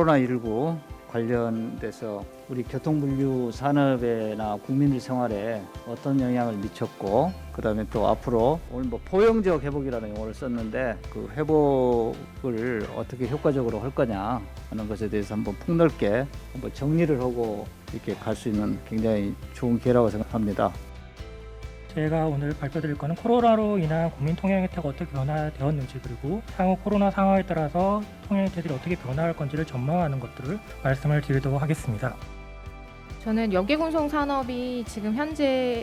코로나19 관련돼서 우리 교통물류 산업에나 국민들 생활에 어떤 영향을 미쳤고, 그다음에 또 앞으로 오늘 포용적 회복이라는 용어를 썼는데 그 회복을 어떻게 효과적으로 할 거냐 하는 것에 대해서 한번 폭넓게 한번 정리를 하고 이렇게 갈 수 있는 굉장히 좋은 기회라고 생각합니다. 제가 오늘 발표드릴 거는 코로나로 인한 국민 통행 혜택가 어떻게 변화되었는지, 그리고 향후 코로나 상황에 따라서 통행 혜택들이 어떻게 변화할 건지를 전망하는 것들을 말씀을 드리도록 하겠습니다. 저는 여객운송 산업이 지금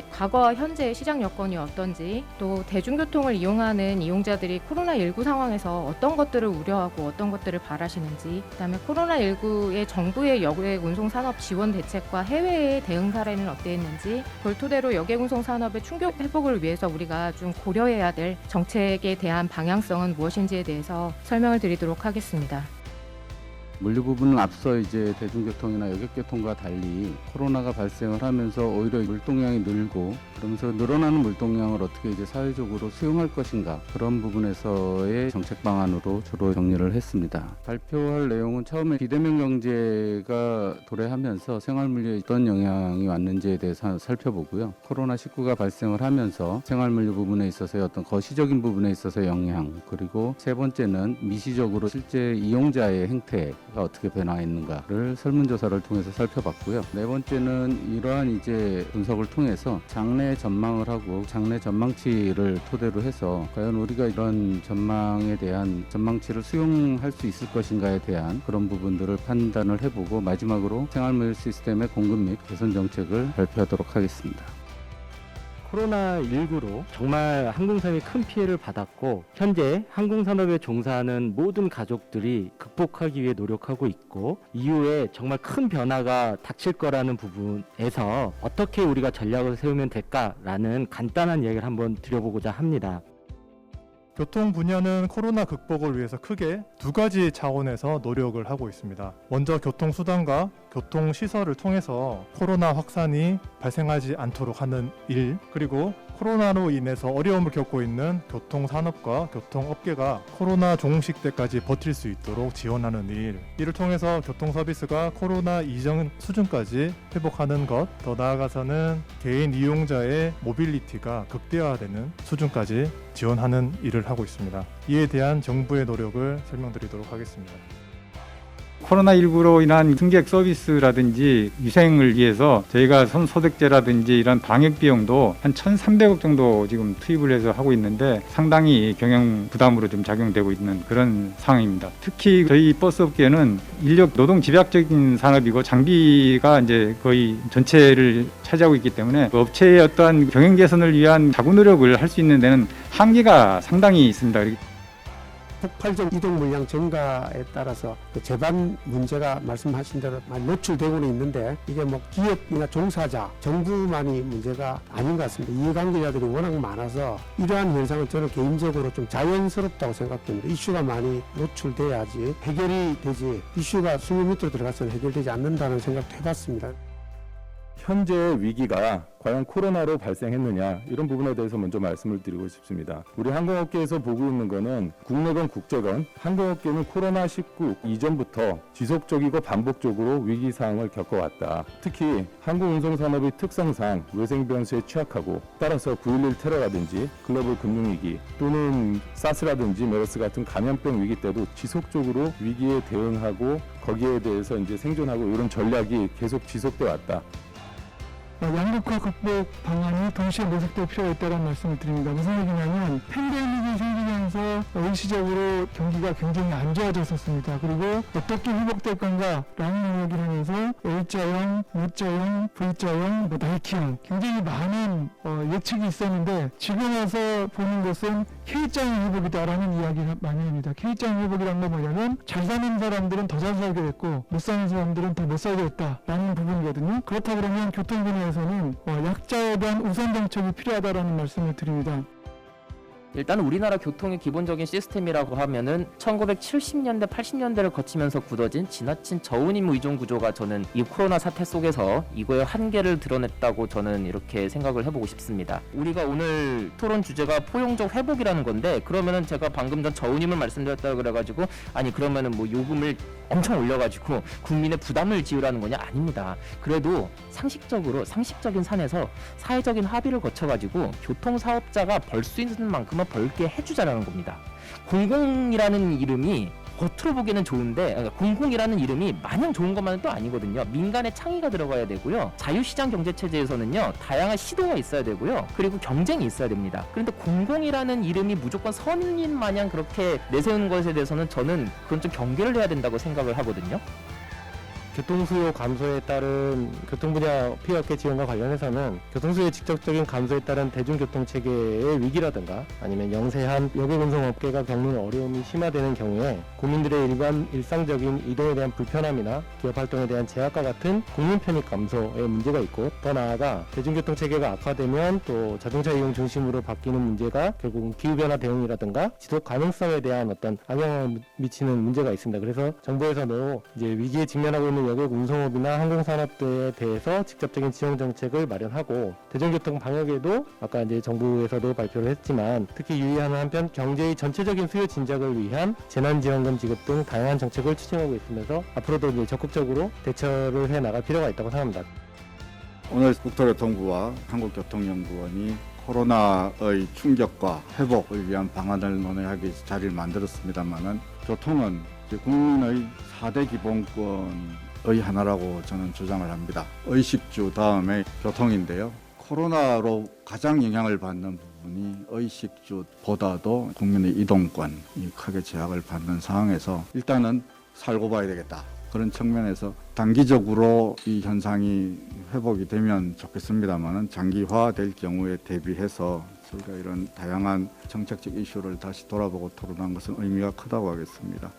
과거와 현재의 시장 여건이 어떤지, 또 대중교통을 이용하는 이용자들이 코로나19 상황에서 어떤 것들을 우려하고 어떤 것들을 바라시는지, 그다음에 코로나19의 정부의 여객운송 산업 지원 대책과 해외의 대응 사례는 어땠는지, 그걸 토대로 여객운송 산업의 충격 회복을 위해서 우리가 좀 고려해야 될 정책에 대한 방향성은 무엇인지에 대해서 설명을 드리도록 하겠습니다. 물류 부분은 앞서 이제 대중교통이나 여객교통과 달리 코로나가 발생을 하면서 오히려 물동량이 늘고, 그러면서 늘어나는 물동량을 어떻게 이제 사회적으로 수용할 것인가, 그런 부분에서의 정책 방안으로 주로 정리를 했습니다. 발표할 내용은 처음에 비대면 경제가 도래하면서 생활물류에 어떤 영향이 왔는지에 대해서 살펴보고요. 코로나19가 발생을 하면서 생활물류 부분에 있어서의 어떤 거시적인 부분에 있어서의 영향, 그리고 세 번째는 미시적으로 실제 이용자의 행태가 어떻게 변화했는가를 설문조사를 통해서 살펴봤고요. 네 번째는 이러한 이제 분석을 통해서 장래 전망을 하고 장래 전망치를 토대로 해서 과연 우리가 이런 전망에 대한 전망치를 수용할 수 있을 것인가에 대한 그런 부분들을 판단을 해보고, 마지막으로 생활물류 시스템의 공급 및 개선 정책을 발표하도록 하겠습니다. 코로나19로 정말 항공산업이 큰 피해를 받았고, 현재 항공산업에 종사하는 모든 가족들이 극복하기 위해 노력하고 있고, 이후에 정말 큰 변화가 닥칠 거라는 부분에서 어떻게 우리가 전략을 세우면 될까라는 간단한 이야기를 한번 드려보고자 합니다. 교통 분야는 코로나 극복을 위해서 크게 두 가지 차원에서 노력을 하고 있습니다. 먼저 교통수단과 교통시설을 통해서 코로나 확산이 발생하지 않도록 하는 일, 그리고 코로나로 인해서 어려움을 겪고 있는 교통산업과 교통업계가 코로나 종식 때까지 버틸 수 있도록 지원하는 일, 이를 통해서 교통서비스가 코로나 이전 수준까지 회복하는 것, 더 나아가서는 개인 이용자의 모빌리티가 극대화되는 수준까지 지원하는 일을 하고 있습니다. 이에 대한 정부의 노력을 설명드리도록 하겠습니다. 코로나19로 인한 승객 서비스라든지 위생을 위해서 저희가 손소독제라든지 이런 방역 비용도 한 1,300억 정도 지금 투입을 해서 하고 있는데 상당히 경영 부담으로 좀 작용되고 있는 그런 상황입니다. 특히 저희 버스 업계는 인력 노동 집약적인 산업이고 장비가 이제 거의 전체를 차지하고 있기 때문에 그 업체의 어떠한 경영 개선을 위한 자구 노력을 할 수 있는 데는 한계가 상당히 있습니다. 폭발적 이동 물량 증가에 따라서 그 재반 문제가 말씀하신 대로 많이 노출되고는 있는데, 이게 기업이나 종사자, 정부만이 문제가 아닌 것 같습니다. 이해관계자들이 워낙 많아서 이러한 현상은 저는 개인적으로 좀 자연스럽다고 생각됩니다. 이슈가 많이 노출돼야지 해결이 되지, 이슈가 수면 밑으로 들어가서는 해결되지 않는다는 생각도 해봤습니다. 현재 위기가 과연 코로나로 발생했느냐, 이런 부분에 대해서 먼저 말씀을 드리고 싶습니다. 우리 항공업계에서 보고 있는 거는 국내건 국제건 항공업계는 코로나19 이전부터 지속적이고 반복적으로 위기 상황을 겪어왔다. 특히 항공운송산업의 특성상 외생 변수에 취약하고, 따라서 9.11 테러라든지 글로벌 금융위기 또는 사스라든지 메르스 같은 감염병 위기 때도 지속적으로 위기에 대응하고 거기에 대해서 이제 생존하고, 이런 전략이 계속 지속돼 왔다. 양극화 극복 방안이 동시에 모색될 필요가 있다는 말씀을 드립니다. 무슨 얘기냐면, 팬데믹이 생기면서 일시적으로 경기가 굉장히 안 좋아졌었습니다. 그리고 어떻게 회복될 건가라는 이야기를 하면서 L자형, U자형, V자형, 나이키형 굉장히 많은 예측이 있었는데, 지금 와서 보는 것은 K자형 회복이다라는 이야기를 많이 합니다. K자형 회복이란 건 뭐냐면, 잘 사는 사람들은 더 잘 살게 됐고 못 사는 사람들은 더 못 살게 됐다라는 부분이거든요. 그렇다 그러면 교통 분야에서는 약자에 대한 우선 정책이 필요하다라는 말씀을 드립니다. 일단 우리나라 교통의 기본적인 시스템이라고 하면은 1970년대 80년대를 거치면서 굳어진 지나친 저운임 의존 구조가 저는 이 코로나 사태 속에서 이거의 한계를 드러냈다고 저는 이렇게 생각을 해보고 싶습니다. 우리가 오늘 토론 주제가 포용적 회복이라는 건데, 그러면은 제가 방금 전 저운임을 말씀드렸다고 그래가지고 아니 그러면은 뭐 요금을 엄청 올려가지고 국민의 부담을 지우라는 거냐? 아닙니다. 그래도 상식적인 산에서 사회적인 합의를 거쳐가지고 교통사업자가 벌 수 있는 만큼은 벌게 해주자라는 겁니다. 공공이라는 이름이 겉으로 보기에는 좋은데 공공이라는 이름이 마냥 좋은 것만은 또 아니거든요. 민간의 창의가 들어가야 되고요. 자유시장 경제체제에서는요, 다양한 시도가 있어야 되고요. 그리고 경쟁이 있어야 됩니다. 그런데 공공이라는 이름이 무조건 선인 마냥 그렇게 내세우는 것에 대해서는 저는 그건 좀 경계를 해야 된다고 생각을 하거든요. 교통수요 감소에 따른 교통 분야 피해업계 지원과 관련해서는 교통수요 직접적인 감소에 따른 대중교통 체계의 위기라든가 아니면 영세한 여객운송업계가 겪는 어려움이 심화되는 경우에 국민들의 일상적인 이동에 대한 불편함이나 기업 활동에 대한 제약과 같은 국민 편익 감소의 문제가 있고, 더 나아가 대중교통 체계가 악화되면 또 자동차 이용 중심으로 바뀌는 문제가 결국은 기후변화 대응이라든가 지속 가능성에 대한 어떤 악영향을 미치는 문제가 있습니다. 그래서 정부에서도 이제 위기에 직면하고 있는 여객 운송업이나 항공산업에 대해서 직접적인 지원 정책을 마련하고, 대중교통 방역에도 아까 이제 정부에서도 발표를 했지만 특히 유의하는 한편 경제의 전체적인 수요 진작을 위한 재난지원금 지급 등 다양한 정책을 추진하고 있으면서 앞으로도 이제 적극적으로 대처를 해 나갈 필요가 있다고 생각합니다. 오늘 국토교통부와 한국교통연구원이 코로나의 충격과 회복을 위한 방안을 논의하기 위해서 자리를 만들었습니다만은 교통은 이제 국민의 4대 기본권의 하나라고 저는 주장을 합니다. 의식주 다음에 교통인데요. 코로나로 가장 영향을 받는 부분이 의식주보다도 국민의 이동권이 크게 제약을 받는 상황에서 일단은 살고 봐야 되겠다. 그런 측면에서 단기적으로 이 현상이 회복이 되면 좋겠습니다만은 장기화될 경우에 대비해서 저희가 이런 다양한 정책적 이슈를 다시 돌아보고 토론한 것은 의미가 크다고 하겠습니다.